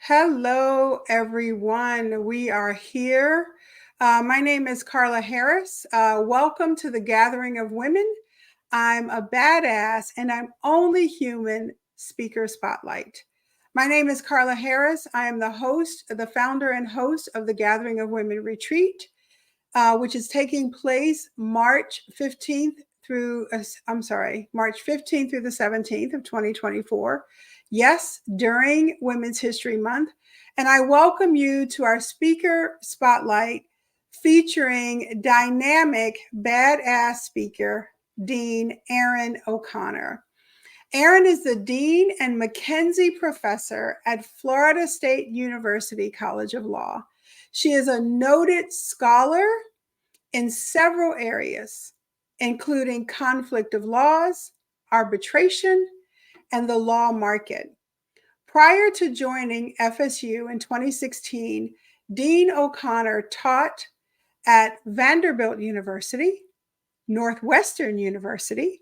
Hello, everyone. We are here. My name is Carla Harris. Welcome to the Gathering of Women. I'm a badass and I'm only human speaker spotlight. My name is Carla Harris. I am the host, the founder and host of the Gathering of Women Retreat, which is taking place March 15th March 15th through the 17th of 2024. Yes, during Women's History Month. And I welcome you to our speaker spotlight featuring dynamic badass speaker, Dean Erin O'Connor. Erin is the Dean and Mackenzie Professor at Florida State University College of Law. She is a noted scholar in several areas, including conflict of laws, arbitration, and the law market. Prior to joining FSU in 2016, Dean O'Connor taught at Vanderbilt University, Northwestern University,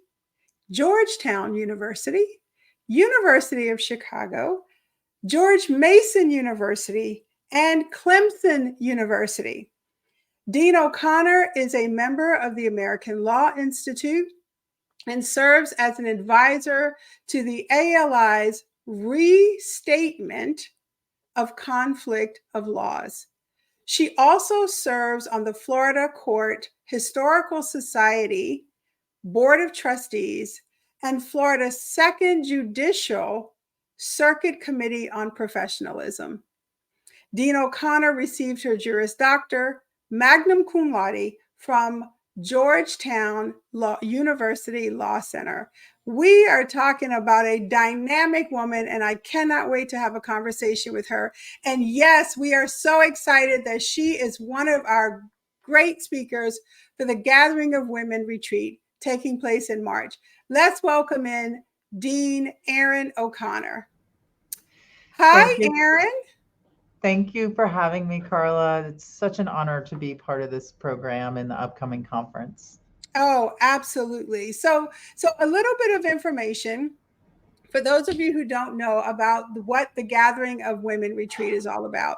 Georgetown University, University of Chicago, George Mason University, and Clemson University. Dean O'Connor is a member of the American Law Institute and serves as an advisor to the ALI's restatement of conflict of laws. She also serves on the Florida Court Historical Society Board of Trustees and Florida's Second Judicial Circuit Committee on Professionalism. Dean O'Connor received her Juris Doctor, magna cum laude, from Georgetown University Law Center. We are talking about a dynamic woman, and I cannot wait to have a conversation with her. And yes, we are so excited that she is one of our great speakers for the Gathering of Women retreat taking place in March. Let's welcome in Dean Erin O'Connor. Hi, Erin. Thank you for having me, Carla. It's such an honor to be part of this program in the upcoming conference. Oh, absolutely. So a little bit of information for those of you who don't know about what the Gathering of Women Retreat is all about.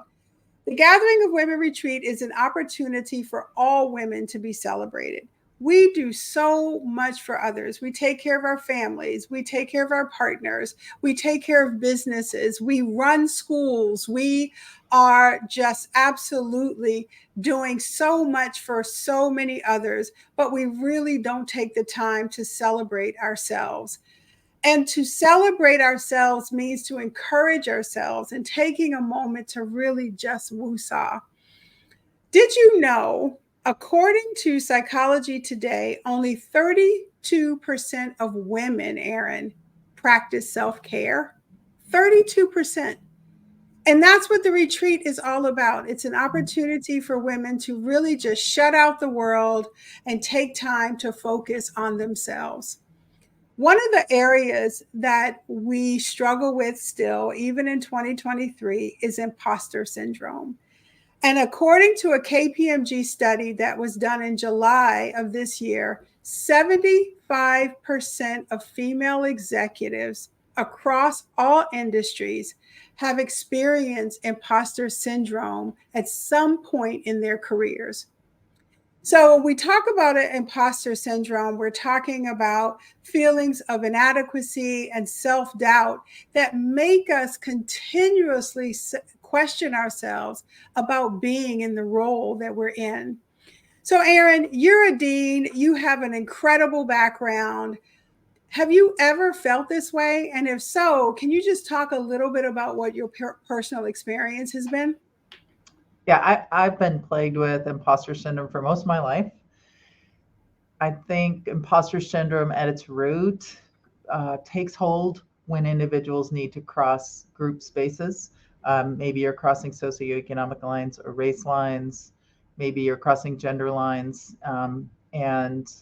The Gathering of Women Retreat is an opportunity for all women to be celebrated. We do so much for others. We take care of our families. We take care of our partners. We take care of businesses. We run schools. We are just absolutely doing so much for so many others, but we really don't take the time to celebrate ourselves. And to celebrate ourselves means to encourage ourselves and taking a moment to really just woosah. Did you know, according to Psychology Today, only 32% of women, Erin, practice self-care? 32%. And that's what the retreat is all about. It's an opportunity for women to really just shut out the world and take time to focus on themselves. One of the areas that we struggle with still, even in 2023, is imposter syndrome. And according to a KPMG study that was done in July of this year, 75% of female executives across all industries have experienced imposter syndrome at some point in their careers. So when we talk about an imposter syndrome, we're talking about feelings of inadequacy and self-doubt that make us continuously question ourselves about being in the role that we're in. So Erin, you're a dean, you have an incredible background. Have you ever felt this way? And if so, can you just talk a little bit about what your personal experience has been? Yeah, I've been plagued with imposter syndrome for most of my life. I think imposter syndrome at its root takes hold when individuals need to cross group spaces. Maybe you're crossing socioeconomic lines or race lines. Maybe you're crossing gender lines, and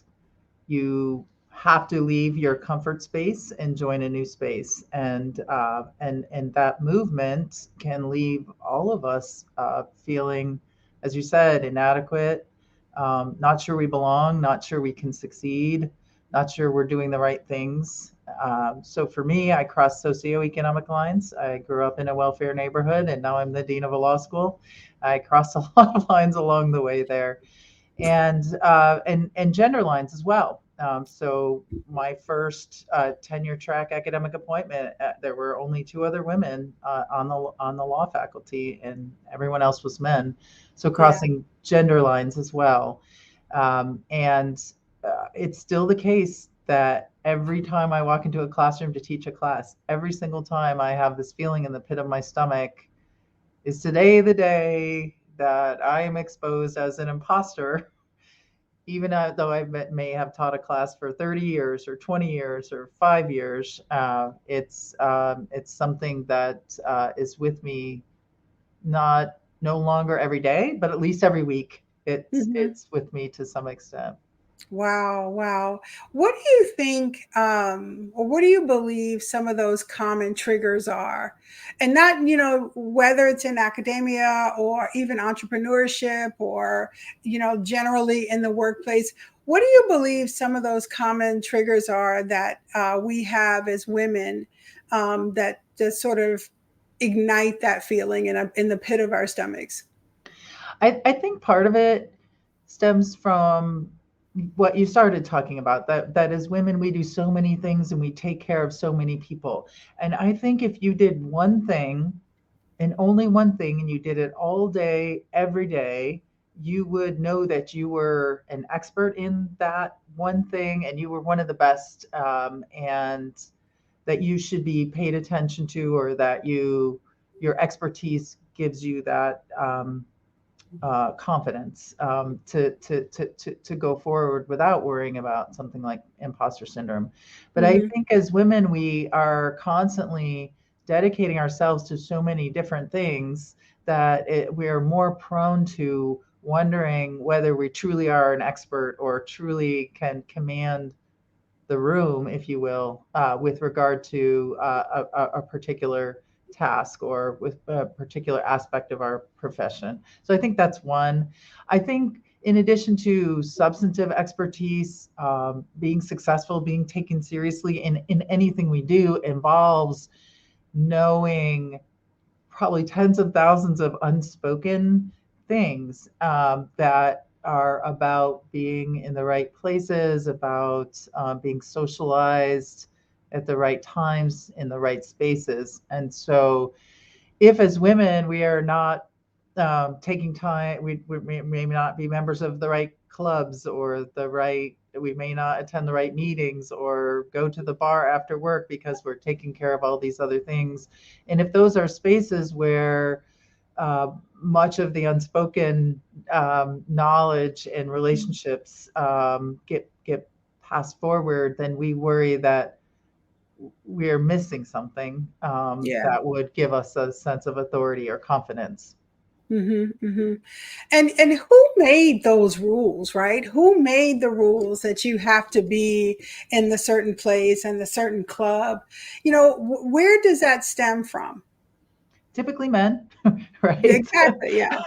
you have to leave your comfort space and join a new space. And that movement can leave all of us feeling, as you said, inadequate, not sure we belong, not sure we can succeed, not sure we're doing the right things. So for me, I crossed socioeconomic lines. I grew up in a welfare neighborhood, and now I'm the dean of a law school. I crossed a lot of lines along the way there, and gender lines as well. So my first tenure track academic appointment, there were only two other women on the law faculty, and everyone else was men. So Yeah. crossing gender lines as well, and it's still the case that every time I walk into a classroom to teach a class, every single time I have this feeling in the pit of my stomach, is today the day that I am exposed as an imposter, even though I may have taught a class for 30 years or 20 years or 5 years. It's something that is with me, not no longer every day, but at least every week. Mhm. It's with me to some extent. Wow, wow. What do you think, or what do you believe some of those common triggers are? And not, whether it's in academia or even entrepreneurship or, generally in the workplace. What do you believe some of those common triggers are that we have as women that just sort of ignite that feeling in the pit of our stomachs? I think part of it stems from what you started talking about, that as women we do so many things and we take care of so many people. And I think if you did one thing and only one thing, and you did it all day every day, you would know that you were an expert in that one thing, and you were one of the best, and that you should be paid attention to, or that your expertise gives you that confidence, to go forward without worrying about something like imposter syndrome. But I Hmm. think as women, we are constantly dedicating ourselves to so many different things that we are more prone to wondering whether we truly are an expert or truly can command the room, if you will, with regard to a particular task or with a particular aspect of our profession. So I think that's one. I think in addition to substantive expertise, being successful, being taken seriously in anything we do involves knowing probably tens of thousands of unspoken things, that are about being in the right places, about being socialized at the right times in the right spaces. And so, if as women we are not taking time, we may not be members of the right clubs or the right, we may not attend the right meetings or go to the bar after work because we're taking care of all these other things. And if those are spaces where much of the unspoken knowledge and relationships get passed forward, then we worry that we're missing something, Yeah. that would give us a sense of authority or confidence. Hmm. Hmm. And who made those rules, right? Who made the rules that you have to be in the certain place and the certain club? Where does that stem from? Typically men, Yeah, right? exactly. Yeah.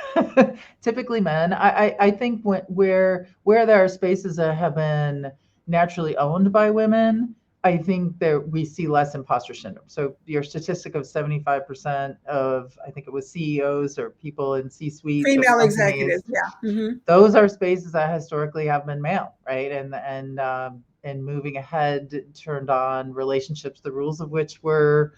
Typically men. I think where there are spaces that have been naturally owned by women, I think there we see less imposter syndrome. So your statistic of 75% of, I think it was CEOs or people in C suites of Female executives. companies, Yeah. Hmm. those are spaces that historically have been male, right? And moving ahead, turned on relationships, the rules of which were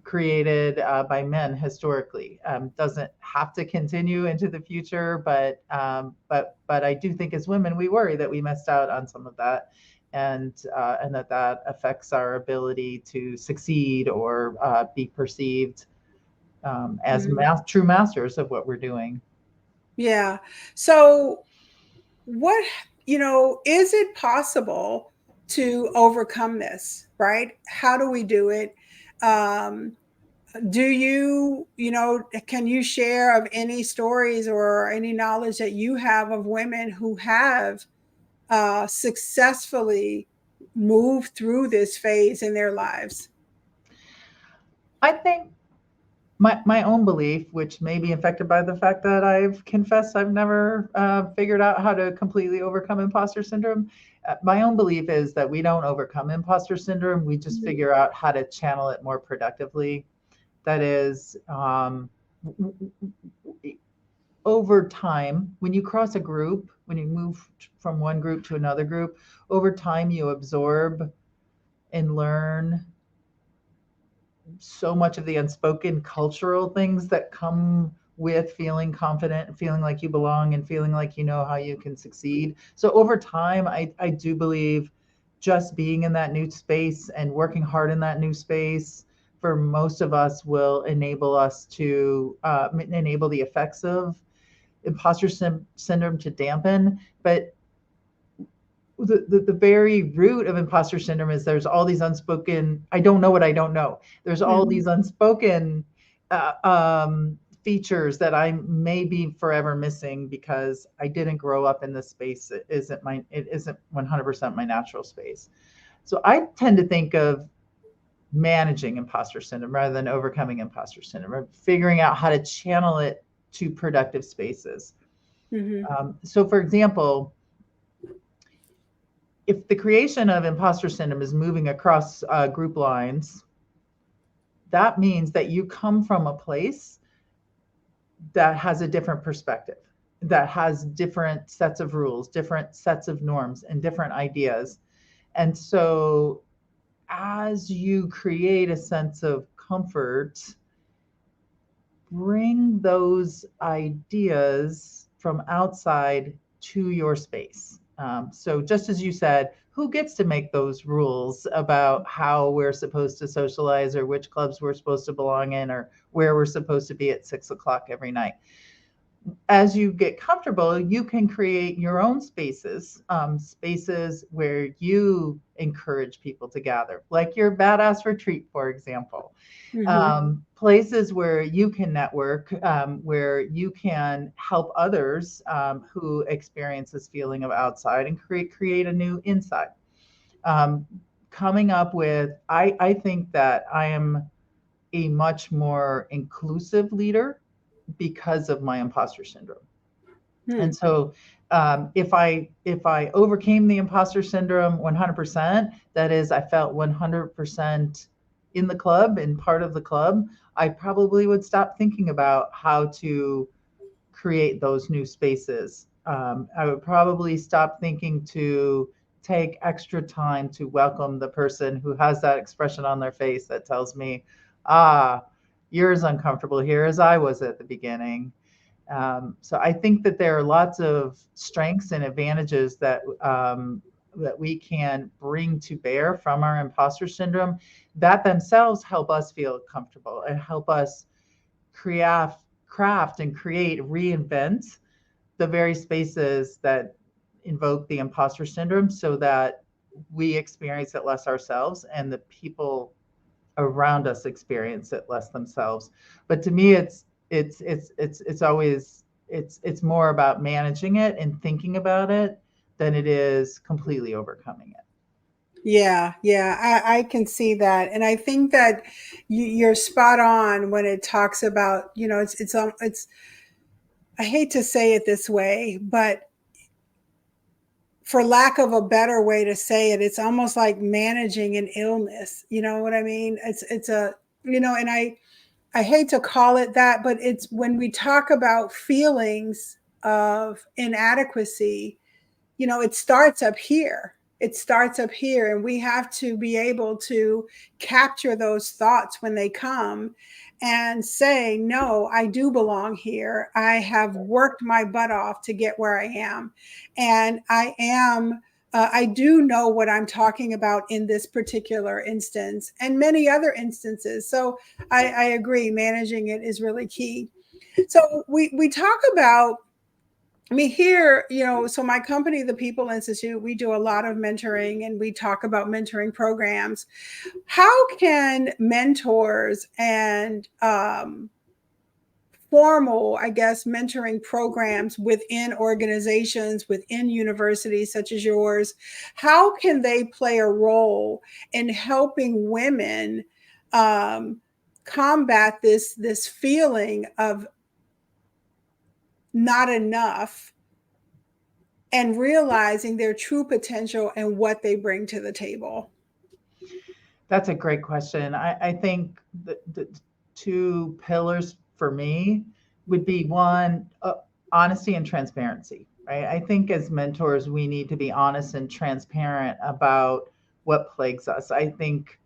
created by men historically. Doesn't have to continue into the future, but I do think as women we worry that we missed out on some of that, and that affects our ability to succeed or be perceived as Hmm. true masters of what we're doing. Yeah. So, what, is it possible to overcome this, right? How do we do it? Um, do can you share of any stories or any knowledge that you have of women who have successfully moved through this phase in their lives? I think My own belief, which may be infected by the fact that I've confessed I've never figured out how to completely overcome imposter syndrome. My own belief is that we don't overcome imposter syndrome. We just Mhm. figure out how to channel it more productively. That is, over time, when you cross a group, when you move from one group to another group, over time you absorb and learn so much of the unspoken cultural things that come with feeling confident and feeling like you belong and feeling like you know how you can succeed. So over time, I do believe just being in that new space and working hard in that new space for most of us will enable us to enable the effects of syndrome to dampen. But the very root of imposter syndrome is there's all these unspoken, I don't know what I don't know. There's all Mhm. these unspoken features that I may be forever missing because I didn't grow up in this space. It isn't 100% my natural space. So I tend to think of managing imposter syndrome rather than overcoming imposter syndrome, or figuring out how to channel it to productive spaces. Mhm. So for example, if the creation of imposter syndrome is moving across group lines, that means that you come from a place that has a different perspective, that has different sets of rules, different sets of norms, and different ideas. And so, as you create a sense of comfort, bring those ideas from outside to your space. So, just as you said, who gets to make those rules about how we're supposed to socialize or which clubs we're supposed to belong in or where we're supposed to be at 6 o'clock every night? As you get comfortable, you can create your own spaces, spaces where you encourage people to gather, like your badass retreat, for example. Mhm. Places where you can network, where you can help others who experience this feeling of outside and create a new inside. Um, Coming up with, I think that I am a much more inclusive leader because of my imposter syndrome. Hmm. And so, if I overcame the imposter syndrome 100%, that is, I felt 100% in the club and part of the club, I probably would stop thinking about how to create those new spaces. I would probably stop thinking to take extra time to welcome the person who has that expression on their face that tells me, ah, you're as uncomfortable here as I was at the beginning. So I think that there are lots of strengths and advantages that we can bring to bear from our imposter syndrome that themselves help us feel comfortable and help us craft and create, reinvent the very spaces that invoke the imposter syndrome so that we experience it less ourselves and the people around us experience it less themselves. But to me, it's always it's more about managing it and thinking about it than it is completely overcoming it. Yeah, yeah, I can see that, and I think that you're spot on when it talks about, it's. I hate to say it this way, but for lack of a better way to say it, it's almost like managing an illness. You know what I mean? It's a, and I hate to call it that, but it's when we talk about feelings of inadequacy, it starts up here. It starts up here, and we have to be able to capture those thoughts when they come and say, no, I do belong here. I have worked my butt off to get where I am. And I do know what I'm talking about in this particular instance and many other instances. So I agree, managing it is really key. So we talk about, I mean, here, so my company, the People Institute, we do a lot of mentoring and we talk about mentoring programs. How can mentors and formal, I guess, mentoring programs within organizations, within universities such as yours, how can they play a role in helping women? Um, combat this feeling of not enough and realizing their true potential and what they bring to the table? That's a great question. I think the two pillars for me would be one, honesty and transparency, right? I think as mentors, we need to be honest and transparent about what plagues us. I think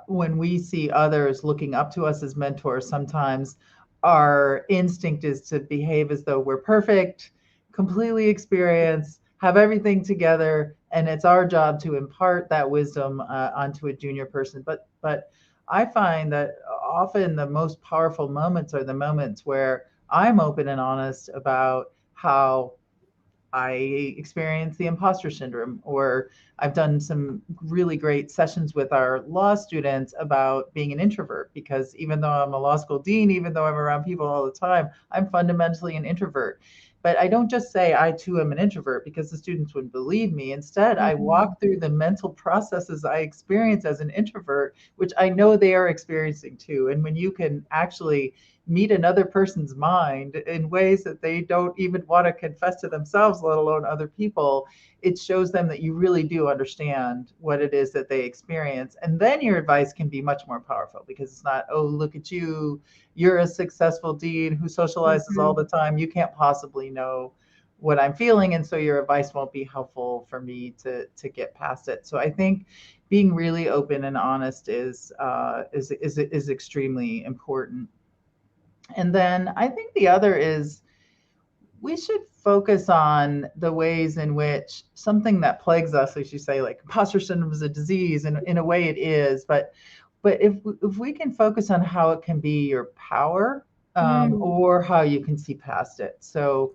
when we see others looking up to us as mentors, sometimes our instinct is to behave as though we're perfect, completely experienced, have everything together, and it's our job to impart that wisdom onto a junior person. But I find that often the most powerful moments are the moments where I'm open and honest about how I experience the imposter syndrome, or I've done some really great sessions with our law students about being an introvert, because even though I'm a law school dean, even though I'm around people all the time, I'm fundamentally an introvert. But I don't just say I too am an introvert because the students wouldn't believe me. Instead, I Mhm. walk through the mental processes I experience as an introvert, which I know they are experiencing too. And when you can actually meet another person's mind in ways that they don't even want to confess to themselves, let alone other people, it shows them that you really do understand what it is that they experience. And then your advice can be much more powerful because it's not, oh, look at you. You're a successful dean who socializes all Mhm. the time. You can't possibly know what I'm feeling. And so your advice won't be helpful for me to get past it. So I think being really open and honest is extremely important. And then I think the other is we should focus on the ways in which something that plagues us, as you say, like imposter syndrome is a disease, and in a way it is, but if we can focus on how it can be your power, Mm. or how you can see past it. So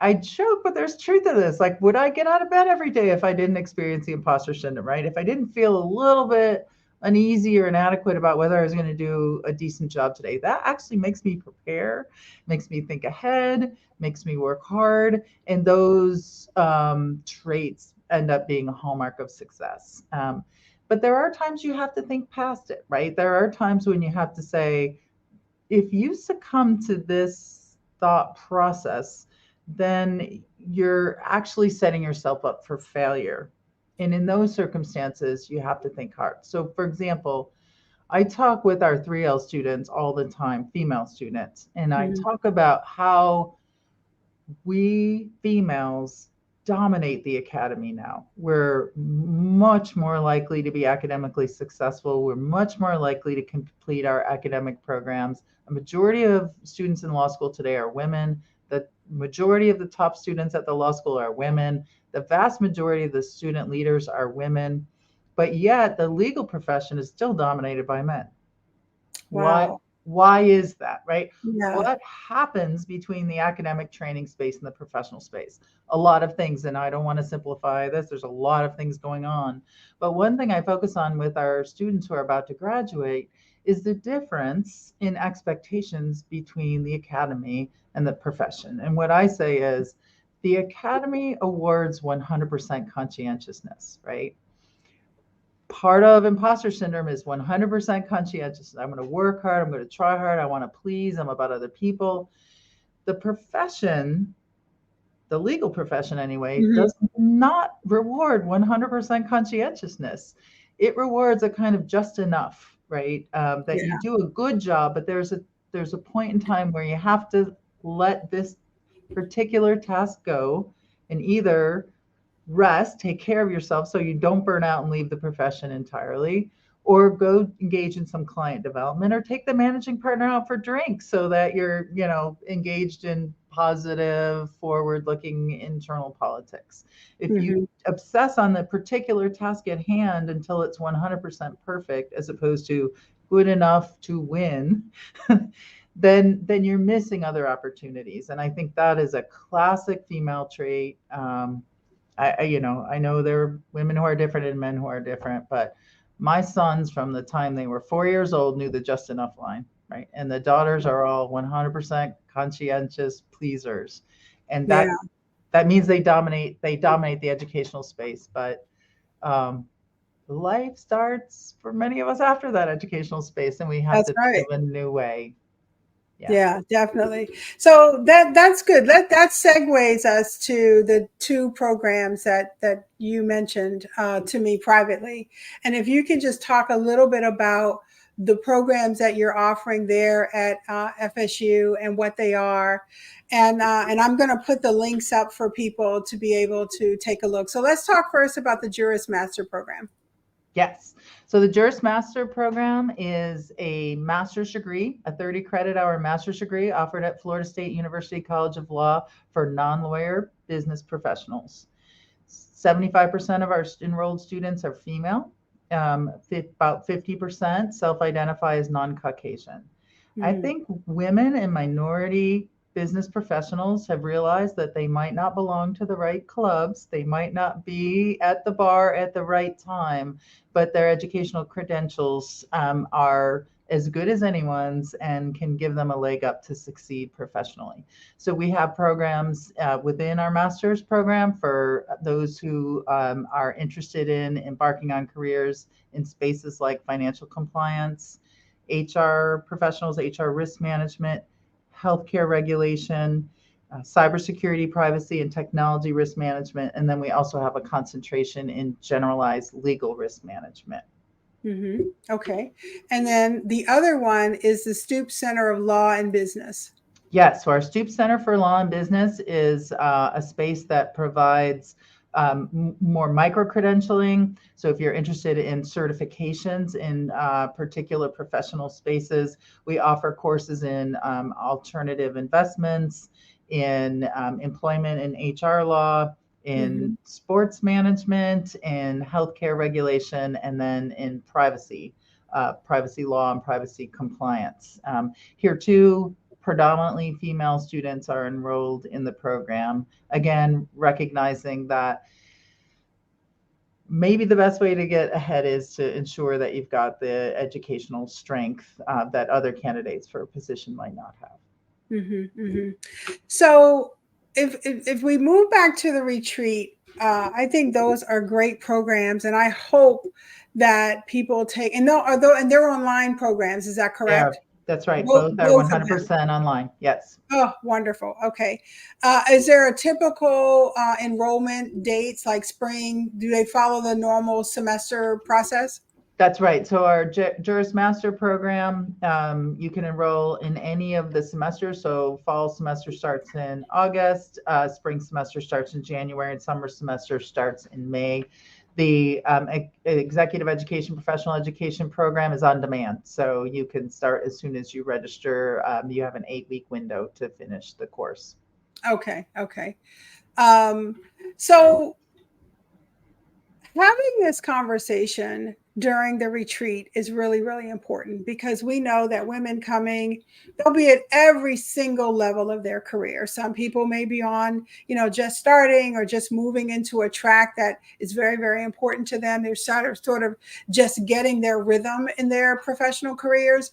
I joke, but there's truth to this. Like, would I get out of bed every day if I didn't experience the imposter syndrome, right? If I didn't feel a little bit uneasy or inadequate about whether I was going to do a decent job today, that actually makes me prepare, makes me think ahead, makes me work hard. And those traits end up being a hallmark of success. But there are times you have to think past it, right? There are times when you have to say, if you succumb to this thought process, then you're actually setting yourself up for failure. And in those circumstances, you have to think hard. So, for example, I talk with our 3L students all the time, female students, and I Mhm. talk about how we females dominate the academy now. We're much more likely to be academically successful. We're much more likely to complete our academic programs. A majority of students in law school today are women. The majority of the top students at the law school are women. The vast majority of the student leaders are women. But yet, the legal profession is still dominated by men. Why Wow. why is that, right? Yeah. What happens between the academic training space and the professional space? A lot of things, and I don't want to simplify this. There's a lot of things going on. But one thing I focus on with our students who are about to graduate is the difference in expectations between the academy and the profession. And what I say is the academy awards 100% conscientiousness, right? Part of imposter syndrome is 100% conscientious. I'm going to work hard. I'm going to try hard. I want to please. I'm about other people. The profession, the legal profession anyway, Mhm. does not reward 100% conscientiousness. It rewards a kind of just enough, right? That you Yeah. do a good job, but there's a point in time where you have to let this particular task go and either rest, take care of yourself so you don't burn out and leave the profession entirely, or go engage in some client development, or take the managing partner out for drinks so that you're, engaged in positive, forward-looking internal politics. If you Mhm. obsess on the particular task at hand until it's 100% perfect as opposed to good enough to win, then you're missing other opportunities. And I think that is a classic female trait. I know there are women who are different and men who are different, but my sons from the time they were 4 years old knew the just enough line, right? And the daughters are all 100% conscientious pleasers, and Yeah. that means they dominate the educational space. But um, life starts for many of us after that educational space, and we have That's to think right. of a new way. Yeah. Yeah, definitely. So that's good. That segues us to the two programs that you mentioned to me privately. And if you can just talk a little bit about the programs that you're offering there at FSU and what they are, and I'm going to put the links up for people to be able to take a look. So let's talk first about the Juris Master Program. Yes. So the Juris Master program is a master's degree, a 30 credit hour master's degree offered at Florida State University College of Law for non lawyer business professionals. 75% of our enrolled students are female. About 50% self identify as non Caucasian. I Mm, think women and minority business professionals have realized that they might not belong to the right clubs, they might not be at the bar at the right time, but their educational credentials are as good as anyone's and can give them a leg up to succeed professionally. So we have programs within our master's program for those who are interested in embarking on careers in spaces like financial compliance, HR professionals, HR risk management, healthcare regulation, cybersecurity, privacy, and technology risk management. And then we also have a concentration in generalized legal risk management. hmm Okay. And then the other one is the Stoop Center of Law and Business. Yes, so our Stoop Center for Law and Business is a space that provides more micro credentialing. So if you're interested in certifications in particular professional spaces, we offer courses in alternative investments, in employment and HR law, in hmm sports management, in healthcare regulation, and then in privacy law and privacy compliance. Here too, predominantly female students are enrolled in the program. Again, recognizing that maybe the best way to get ahead is to ensure that you've got the educational strength that other candidates for a position might not have. hmm hmm So if we move back to the retreat, I think those are great programs, and I hope that people take and no, and they're online programs. Is that Yeah, correct? that's right. Both Both are both of them. 100% online. Yes. Oh, wonderful. Okay. Is there a typical enrollment dates like spring? Do they follow the normal semester process? That's right. So our Juris Master program, you can enroll in any of the semesters. So fall semester starts in August, spring semester starts in January, and summer semester starts in May. The executive education, professional education program is on demand. So you can start as soon as you register. You have an 8-week window to finish the course. Okay. Okay. Um, so having this conversation during the retreat is really, really important because we know that women coming, they'll be at every single level of their career. Some people may be on, just starting or just moving into a track that is very, very important to them. They're sort of just getting their rhythm in their professional careers.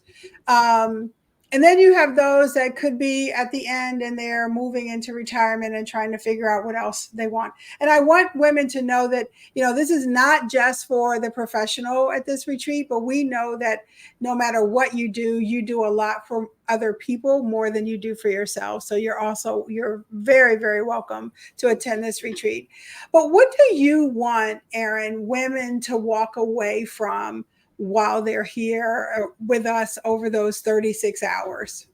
Um, and then you have those that could be at the end and they're moving into retirement and trying to figure out what else they want. And I want women to know that this is not just for the professional at this retreat, but we know that no matter what you do a lot for other people more than you do for yourself. So you're very, very welcome to attend this retreat. But what do you want, Erin, women to walk away from while they're here with us over those 36 hours?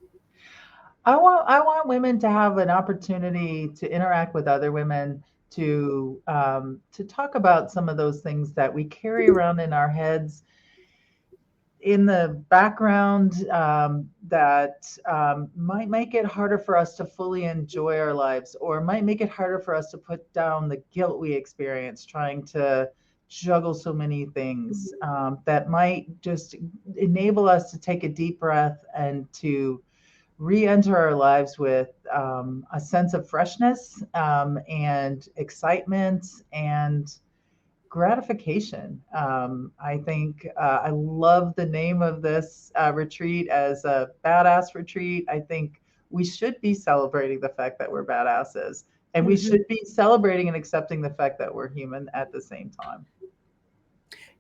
I want women to have an opportunity to interact with other women, to talk about some of those things that we carry around in our heads in the background, that might make it harder for us to fully enjoy our lives, or might make it harder for us to put down the guilt we experience trying to juggle so many things, that might just enable us to take a deep breath and to re-enter our lives with a sense of freshness, and excitement and gratification. I think I love the name of this retreat as a badass retreat. I think we should be celebrating the fact that we're badasses, and we Mhm. should be celebrating and accepting the fact that we're human at the same time.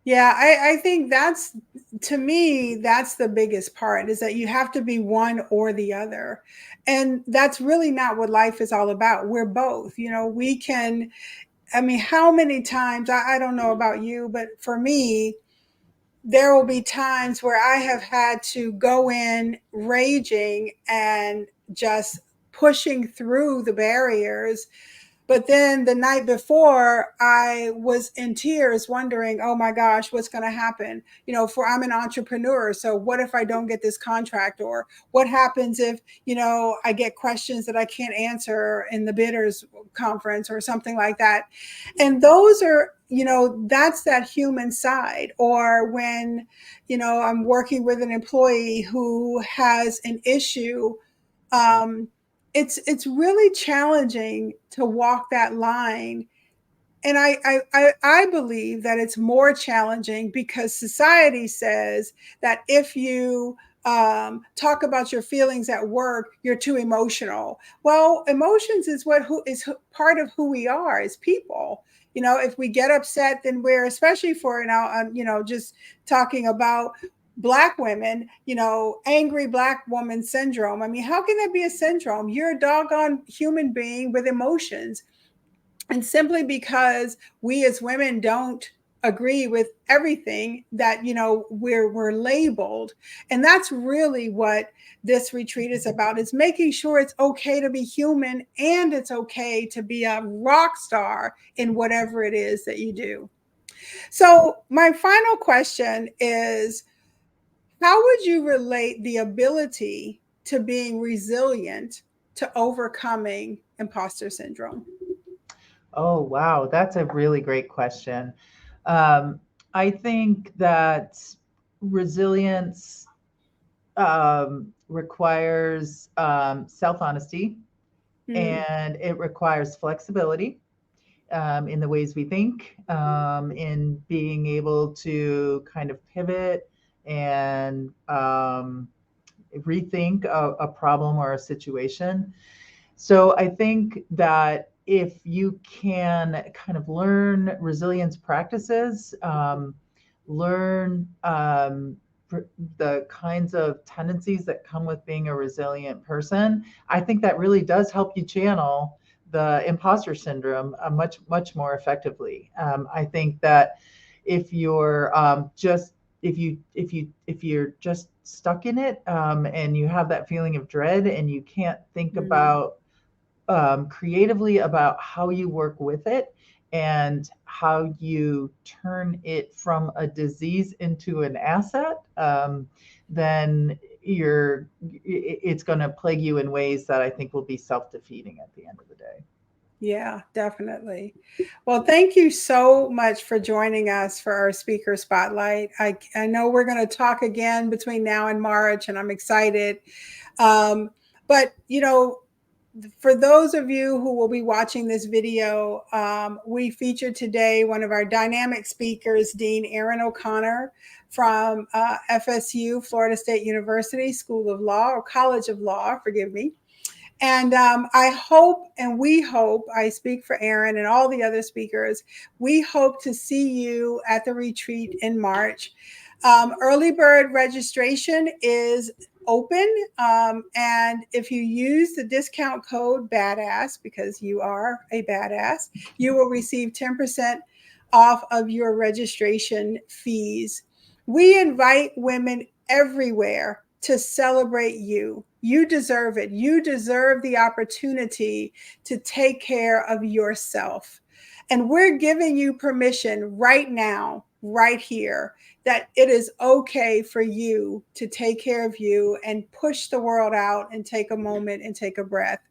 Yeah, I think that's, to me, that's the biggest part, is that you have to be one or the other. And that's really not what life is all about. We're both. We can, I mean, how many times, I don't know about you, but for me, there will be times where I have had to go in raging and just pushing through the barriers, but then the night before, I was in tears wondering, oh my gosh, what's going to happen? For I'm an entrepreneur. So what if I don't get this contract? Or what happens if, I get questions that I can't answer in the bidders conference or something like that? And those are, that's that human side. Or when, I'm working with an employee who has an issue, um, it's really challenging to walk that line. And I believe that it's more challenging because society says that if you talk about your feelings at work, you're too emotional. Well, emotions is what who is part of who we are as people. If we get upset, then we're, especially for now, just talking about Black women, angry Black woman syndrome. I mean, how can that be a syndrome? You're a doggone human being with emotions. And simply because we as women don't agree with everything, that we're labeled. And that's really what this retreat is about, is making sure it's okay to be human, and it's okay to be a rock star in whatever it is that you do. So my final question is, how would you relate the ability to being resilient to overcoming imposter syndrome? Oh, wow. That's a really great question. Um, I think that resilience requires self honesty, Mm, and it requires flexibility in the ways we think, in being able to kind of pivot and rethink a problem or a situation. So I think that if you can kind of learn resilience practices, learn the kinds of tendencies that come with being a resilient person, I think that really does help you channel the imposter syndrome much more effectively. I think that if you're just if you're just stuck in it, and you have that feeling of dread and you can't think mm. about creatively about how you work with it and how you turn it from a disease into an asset, then it's going to plague you in ways that I think will be self-defeating at the end of the day. Yeah, definitely. Well, thank you so much for joining us for our speaker spotlight. I know we're going to talk again between now and March, and I'm excited. Um, but, for those of you who will be watching this video, we featured today one of our dynamic speakers, Dean Erin O'Connor from FSU, Florida State University School of Law, or College of Law, forgive me. And I hope, and we hope, I speak for Erin and all the other speakers, we hope to see you at the retreat in March. Early bird registration is open. And if you use the discount code BADASS, because you are a badass, you will receive 10% off of your registration fees. We invite women everywhere to celebrate you. You deserve it. You deserve the opportunity to take care of yourself. And we're giving you permission right now, right here, that it is okay for you to take care of you and push the world out and take a moment and take a breath.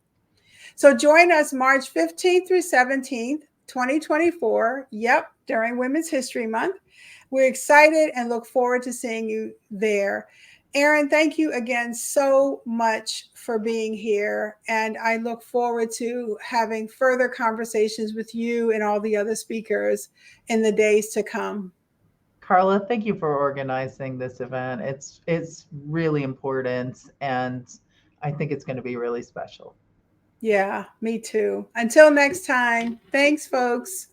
So join us March 15th through 17th, 2024. Yep, during Women's History Month. We're excited and look forward to seeing you there. Erin, thank you again so much for being here. And I look forward to having further conversations with you and all the other speakers in the days to come. Carla, thank you for organizing this event. It's really important, and I think it's going to be really special. Yeah, me too. Until next time, thanks, folks.